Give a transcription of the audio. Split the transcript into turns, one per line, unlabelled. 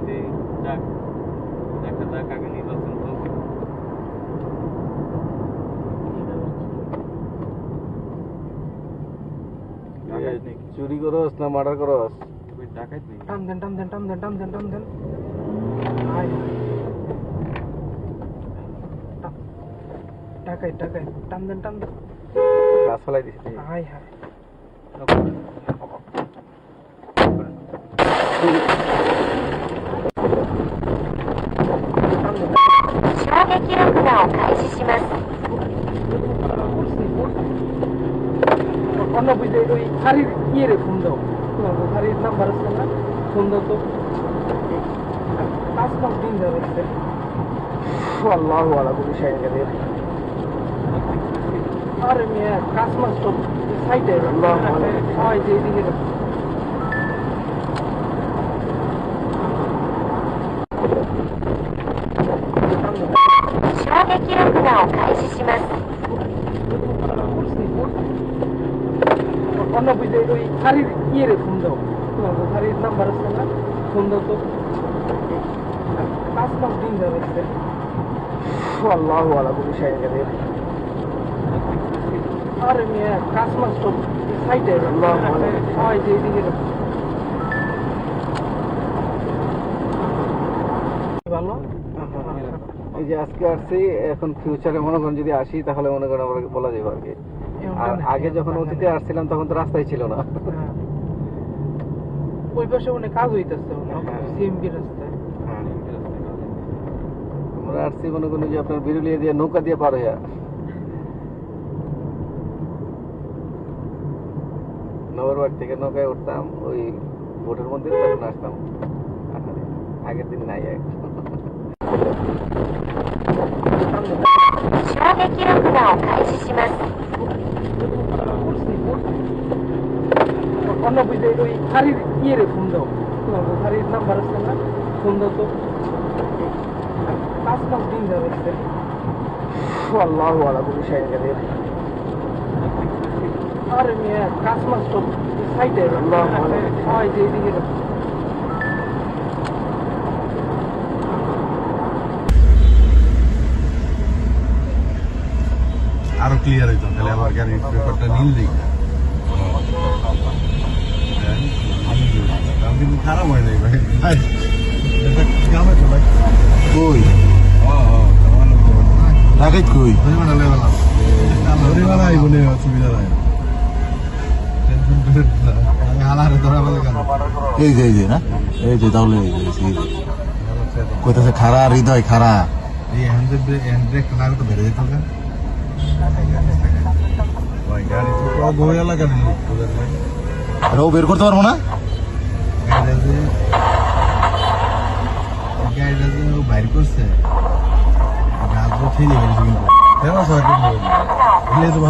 দিছি যাক দেখা যাক আগে নির্বাচন হোক।
চুরি করস না মার্ডার করস?
ডাকাইত নেই।
টান দেন টান দেন টান দেন টান দেন টান দেন হাই টাকাই টাকাই টান দেন টান দেন
গাছ ফেলাই দিছি
হাই হাই
衝撃録画を開始します。
অন্য বুঝে ওই শাড়ির ইয়ে ফোন দাও, শাড়ির নাম্বার আছে না, ফোন দাও তো। 5 দিন যাবে
আল্লাহু আলা কুল্লি শাইইন কাদির।
আরে মিয়া কাজ মাস তো সাইডে
আল্লাহু আলা
হয় যে দিকে
衝撃録画を開始します。
অন্য বুঝে ওই শাড়ির ইয়ে ফোন দাও, শাড়ির নাম্বার আছে না, ফোন দাও তো। 5 দিন যাবে
আল্লাহু আলা কুল্লি শাইইন কাদির।
আরে মিয়া কাজ মাস তো সাইডে
আল্লাহু আলা
হয় যে দিকে ভালো।
এই যে আজকে আসছি, এখন ফিউচারে মনে করেন যদি আসি তাহলে মনে করেন আমরা বলা যাবে আর কি। আর আগে যখন অতীতে আসছিলাম তখন তো রাস্তায় ছিল না।
ওই পাশে অনেক কাজ হইতেছে সিএমবি রাস্তায়।
আমরা আসছি মনে করেন যে আপনার বিরুলিয়া দিয়ে নৌকা দিয়ে পার হইয়া নগরবাড়ি থেকে নৌকায় উঠতাম, ওই বোটের মধ্যে তখন আসতাম। আগের দিন নাই এক
衝撃録画を開始します。
অন্য বুঝে ওই শাড়ির ইয়ে ফোন দাও, শাড়ির নাম্বার আছে না, ফোন দাও তো। 5 দিন যাবে
আল্লাহু আলা কুল্লি শাইইন কাদির।
আরে মিয়া কাজ মাস তো সাইডে
আল্লাহু আলা
হয় যে দিকে
আরো ক্লিয়ার হইতো, তাহলে আমার গাড়ির পেপারটা নীল দিই। কিন্তু খারাপ হয় নাই ভাই। কই ডাকাইত কই অসুবিধা নাই, এই যে না, এই যে তাহলে কইতাছে খারা হৃদয় খারা, এই হ্যান্ডব্রেক না তো বেড়ে যেত। বের করতে পারবো না, বাইর করছে ফেলে গেছে কিন্তু ফেমাস হয় তো